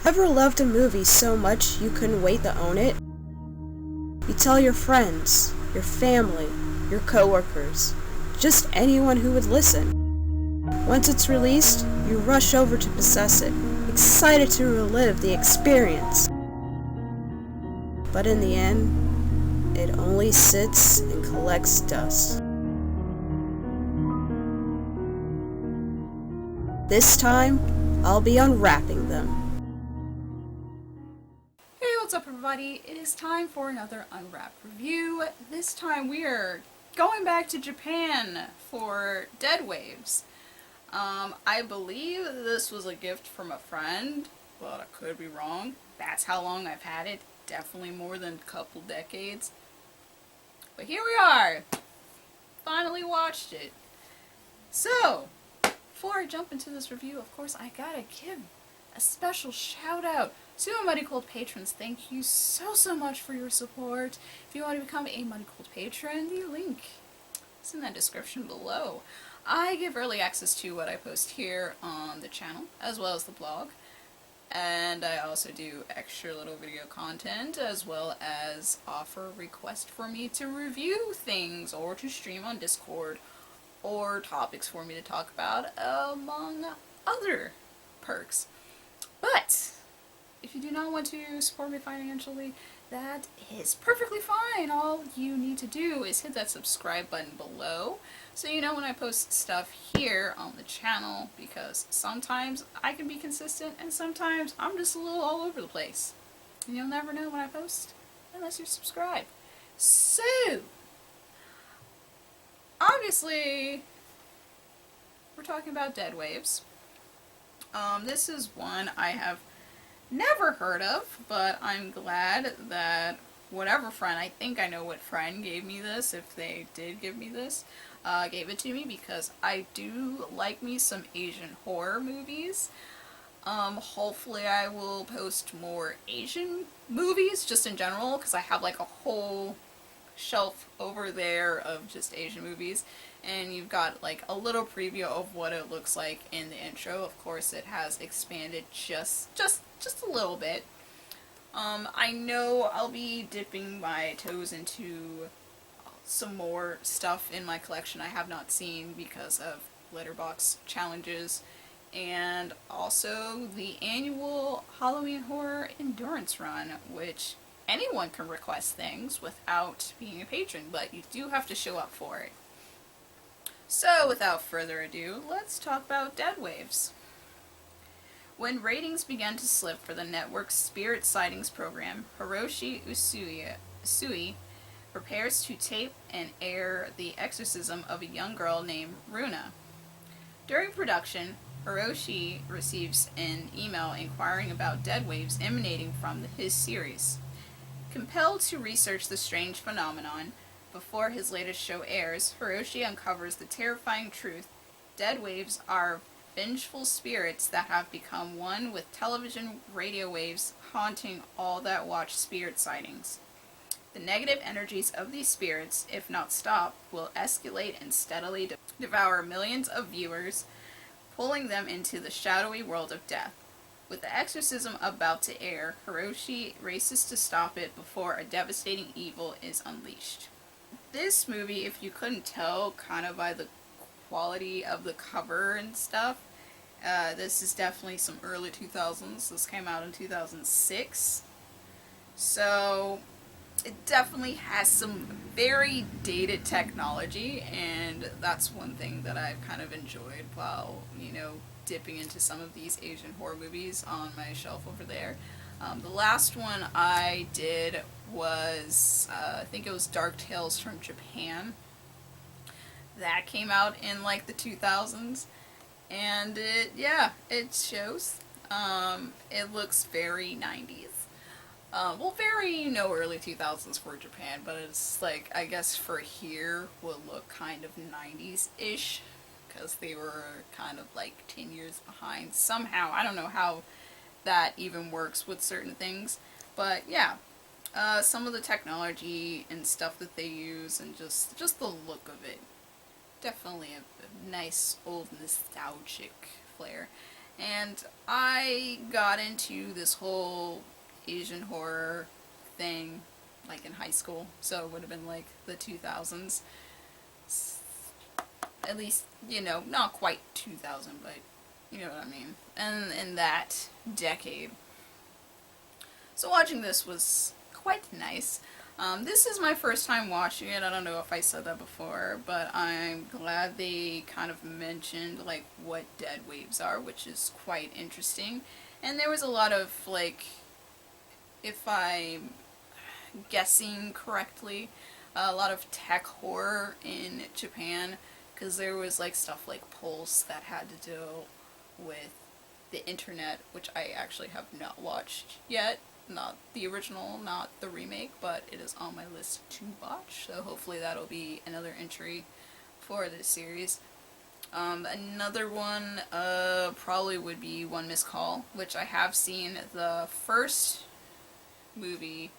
Ever loved a movie so much you couldn't wait to own it? You tell your friends, your family, your coworkers, just anyone who would listen. Once it's released, you rush over to possess it, excited to relive the experience. But in the end, it only sits and collects dust. This time, I'll be unwrapping them. Hey, what's up everybody? It is time for another Unwrapped review. This time we are going back to Japan for Dead Waves. I believe this was a gift from a friend, but I could be wrong. That's how long I've had it. Definitely more than a couple decades. But here we are! Finally watched it. So, before I jump into this review, of course, I gotta give a special shout out to my Money Cold patrons. Thank you so much for your support. If you want to become a Money Cold patron, the link is in the description below. I give early access to what I post here on the channel, as well as the blog. And I also do extra little video content, as well as offer requests for me to review things, or to stream on Discord, or topics for me to talk about, among other perks. But if you do not want to support me financially, that is perfectly fine. All you need to do is hit that subscribe button below so you know when I post stuff here on the channel, because sometimes I can be consistent and sometimes I'm just a little all over the place. And you'll never know when I post unless you're subscribed. So, obviously, we're talking about Dead Waves. This is one I have never heard of, but I'm glad that whatever friend, I think I know what friend gave me this, if they did give me this, gave it to me, because I do like me some Asian horror movies. Hopefully I will post more Asian movies, just in general, because I have like a whole shelf over there of just Asian movies, and you've got like a little preview of what it looks like in the intro. Of course, it has expanded just a little bit. I know I'll be dipping my toes into some more stuff in my collection I have not seen because of letterbox challenges, and also the annual Halloween Horror Endurance Run, which anyone can request things without being a patron, but you do have to show up for it. So, without further ado, let's talk about Dead Waves. When ratings began to slip for the network's Spirit Sightings program, Hiroshi Usui prepares to tape and air the exorcism of a young girl named Runa. During production, Hiroshi receives an email inquiring about Dead Waves emanating from his series. Compelled to research the strange phenomenon before his latest show airs, Hiroshi uncovers the terrifying truth: dead waves are vengeful spirits that have become one with television radio waves, haunting all that watch spirit sightings. The negative energies of these spirits, if not stopped, will escalate and steadily devour millions of viewers, pulling them into the shadowy world of death. With the exorcism about to air, Hiroshi races to stop it before a devastating evil is unleashed. This movie, if you couldn't tell kind of by the quality of the cover and stuff, this is definitely some early 2000s. This came out in 2006. So, it definitely has some very dated technology, and that's one thing that I've kind of enjoyed while, dipping into some of these Asian horror movies on my shelf over there. The last one I did was, I think it was Dark Tales from Japan. That came out in like the 2000s, and it shows. It looks very 90s. Very, early 2000s for Japan, but it's like, I guess for here would look kind of 90s-ish, because they were kind of like 10 years behind somehow. I don't know how that even works with certain things, but yeah, some of the technology and stuff that they use, and just the look of it, definitely a nice old nostalgic flair. And I got into this whole Asian horror thing like in high school, so it would have been like the 2000s. At least, not quite 2000, but you know what I mean. And in that decade. So watching this was quite nice. This is my first time watching it. I don't know if I said that before, but I'm glad they kind of mentioned like what dead waves are, which is quite interesting. And there was a lot of like, if I'm guessing correctly, a lot of tech horror in Japan, because there was like stuff like Pulse that had to do with the internet, which I actually have not watched yet. Not the original, not the remake, but it is on my list to watch, so hopefully that'll be another entry for this series. Another one probably would be One Missed Call, which I have seen the first movie.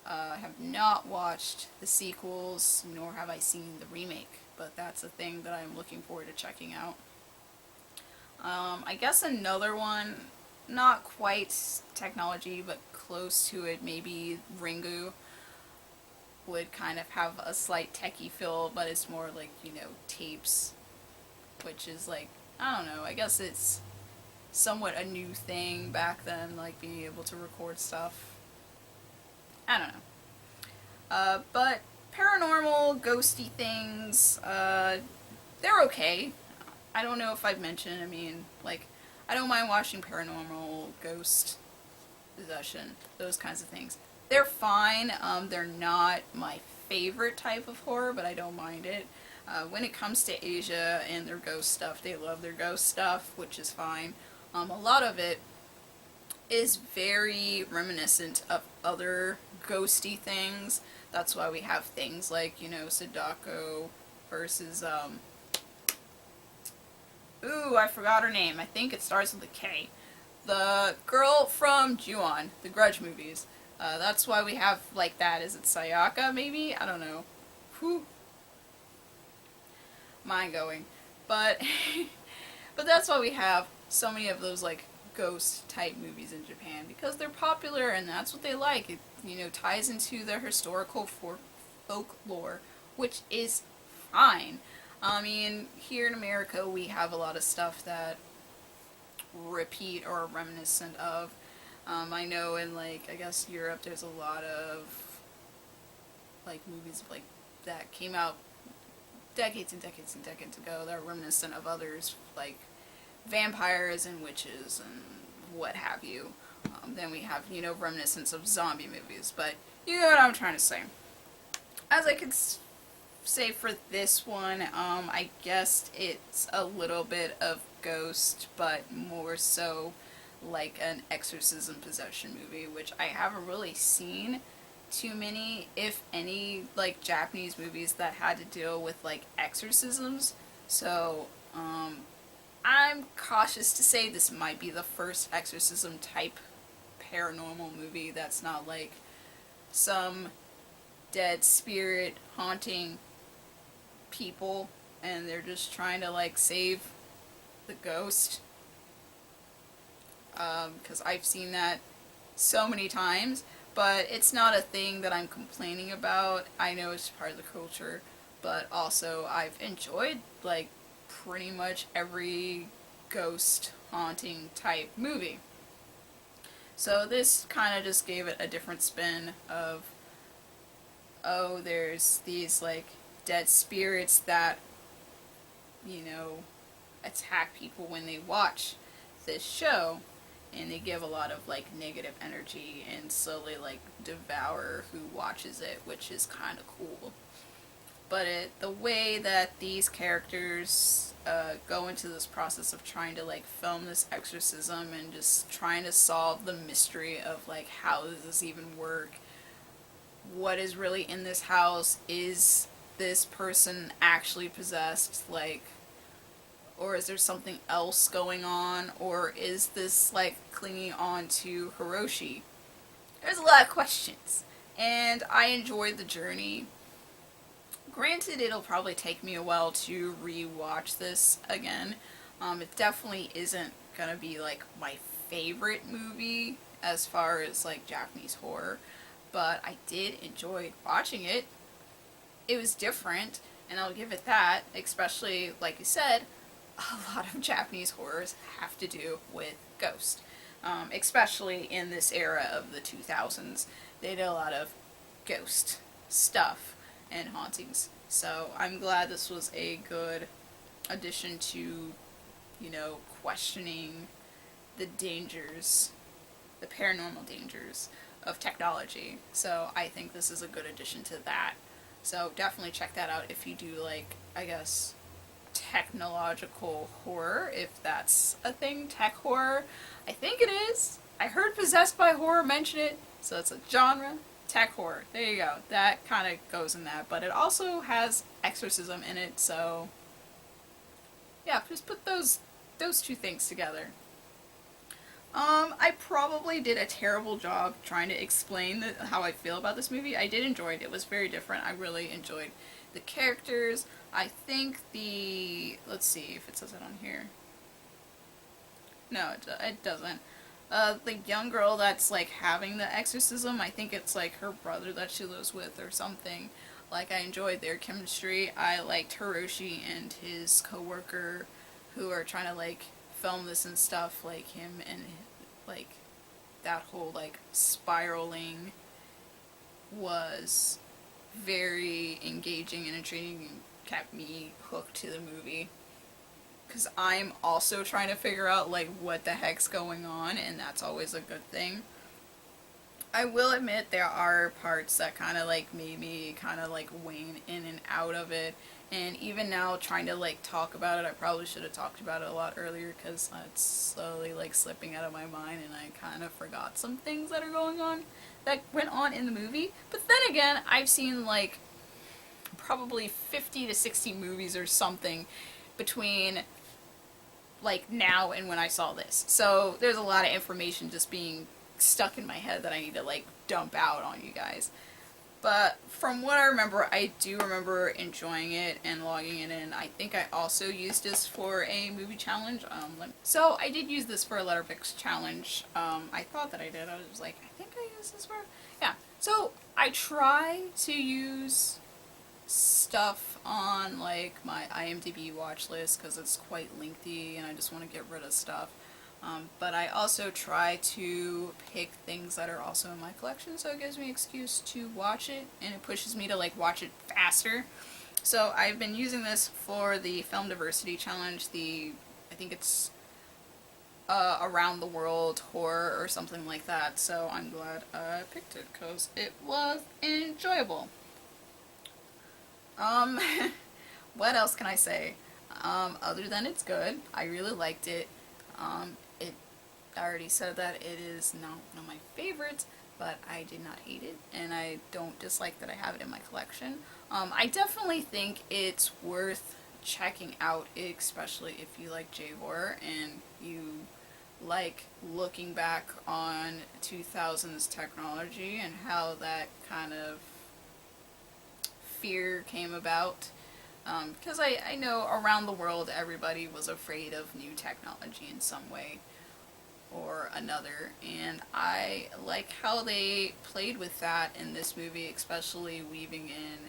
I have not watched the sequels, nor have I seen the remake, but that's a thing that I'm looking forward to checking out. I guess another one, not quite technology, but close to it, maybe Ringu, would kind of have a slight techie feel, but it's more like, tapes, which is like, I don't know, I guess it's somewhat a new thing back then, like being able to record stuff. I don't know. But paranormal, ghosty things, they're okay. I don't know if I've mentioned, I don't mind watching paranormal, ghost, possession, those kinds of things. They're fine. They're not my favorite type of horror, but I don't mind it. When it comes to Asia and their ghost stuff, they love their ghost stuff, which is fine. A lot of it is very reminiscent of other ghosty things. That's why we have things like, Sadako versus, ooh, I forgot her name. I think it starts with a K. The girl from Ju-on, the Grudge movies. That's why we have like that. Is it Sayaka, maybe? I don't know. Whew. Mind going. But, but that's why we have so many of those like ghost type movies in Japan, because they're popular and that's what they like. It, ties into their historical folklore, which is fine. Here in America we have a lot of stuff that repeat or reminiscent of. I know in I guess Europe there's a lot of like movies like that came out decades and decades and decades ago that are reminiscent of others, like vampires and witches and what have you. Then we have, reminiscence of zombie movies, but you know what I'm trying to say. As I could say for this one, I guess it's a little bit of ghost, but more so like an exorcism possession movie, which I haven't really seen too many, if any, like Japanese movies that had to deal with like exorcisms. So, I'm cautious to say this might be the first exorcism type paranormal movie that's not like some dead spirit haunting people and they're just trying to like save the ghost. Because I've seen that so many times, but it's not a thing that I'm complaining about. I know it's part of the culture, but also I've enjoyed like pretty much every ghost haunting type movie. So this kind of just gave it a different spin of, oh, there's these like dead spirits that, attack people when they watch this show, and they give a lot of like negative energy and slowly like devour who watches it, which is kind of cool. But the way that these characters go into this process of trying to like film this exorcism and just trying to solve the mystery of like how does this even work, what is really in this house, is this person actually possessed, like, or is there something else going on, or is this like clinging on to Hiroshi? There's a lot of questions, and I enjoyed the journey. Granted, it'll probably take me a while to re-watch this again. It definitely isn't gonna be like my favorite movie as far as like Japanese horror, but I did enjoy watching it. It was different, and I'll give it that, especially like you said, a lot of Japanese horrors have to do with ghosts. Especially in this era of the 2000s, they did a lot of ghost stuff and hauntings. So I'm glad this was a good addition to, questioning the dangers, the paranormal dangers of technology. So I think this is a good addition to that. So definitely check that out if you do like, I guess, technological horror, if that's a thing, tech horror. I think it is. I heard Possessed by Horror mention it, so it's a genre. Tech horror. There you go. That kind of goes in that, but it also has exorcism in it, so yeah, just put those two things together. I probably did a terrible job trying to explain how I feel about this movie. I did enjoy it. It was very different. I really enjoyed the characters. I think let's see if it says it on here. No, it doesn't. The young girl that's like having the exorcism, I think it's like her brother that she lives with or something. Like, I enjoyed their chemistry. I liked Hiroshi and his coworker who are trying to like film this and stuff, like him and like that whole like spiraling was very engaging and intriguing and kept me hooked to the movie. Because I'm also trying to figure out like what the heck's going on, and that's always a good thing. I will admit there are parts that kind of like made me kind of like wane in and out of it, and even now trying to like talk about it, I probably should have talked about it a lot earlier because it's slowly like slipping out of my mind, and I kind of forgot some things that are going on that went on in the movie. But then again, I've seen like probably 50 to 60 movies or something between like now and when I saw this. So there's a lot of information just being stuck in my head that I need to like dump out on you guys. But from what I remember, I do remember enjoying it and logging it in. I think I also used this for a movie challenge. So I did use this for a Letterboxd challenge. I thought that I did. I was like, I think I used this for... Yeah. So I try to use stuff on like my IMDb watch list because it's quite lengthy and I just want to get rid of stuff. But I also try to pick things that are also in my collection, so it gives me an excuse to watch it, and it pushes me to like watch it faster. So I've been using this for the Film Diversity Challenge, I think it's Around the World Horror or something like that, so I'm glad I picked it because it was enjoyable. What else can I say? Other than it's good, I really liked it. I already said that it is not one of my favorites, but I did not hate it, and I don't dislike that I have it in my collection. I definitely think it's worth checking out, especially if you like J-horror and you like looking back on 2000s technology and how that kind of fear came about. Because I know around the world everybody was afraid of new technology in some way or another, and I like how they played with that in this movie, especially weaving in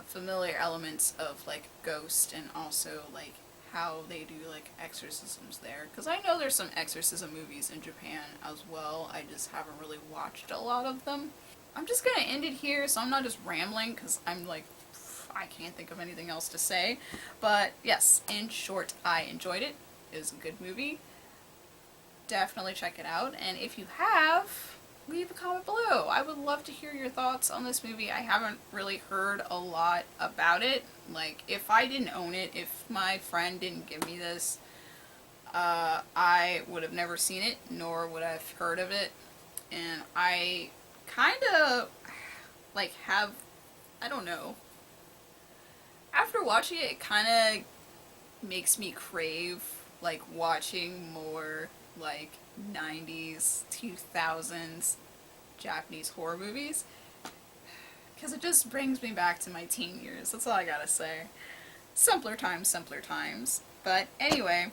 familiar elements of like Ghost and also like how they do like exorcisms there, because I know there's some exorcism movies in Japan as well. I just haven't really watched a lot of them. I'm just gonna end it here so I'm not just rambling because I'm like, I can't think of anything else to say. But yes, in short, I enjoyed it. It was a good movie. Definitely check it out, and if you have, leave a comment below. I would love to hear your thoughts on this movie. I haven't really heard a lot about it. Like, if I didn't own it, if my friend didn't give me this, I would have never seen it, nor would I have heard of it. And I kind of, like, I don't know. After watching it, it kind of makes me crave, like, watching more like 90s, 2000s Japanese horror movies, because it just brings me back to my teen years. That's all I gotta say. Simpler times, simpler times. But anyway,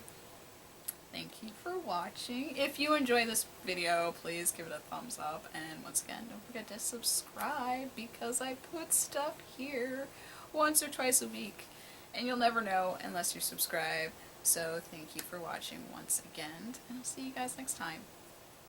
Thank you for watching. If you enjoy this video, please give it a thumbs up. And once again, don't forget to subscribe because I put stuff here once or twice a week. And you'll never know unless you subscribe. So thank you for watching once again. And I'll see you guys next time.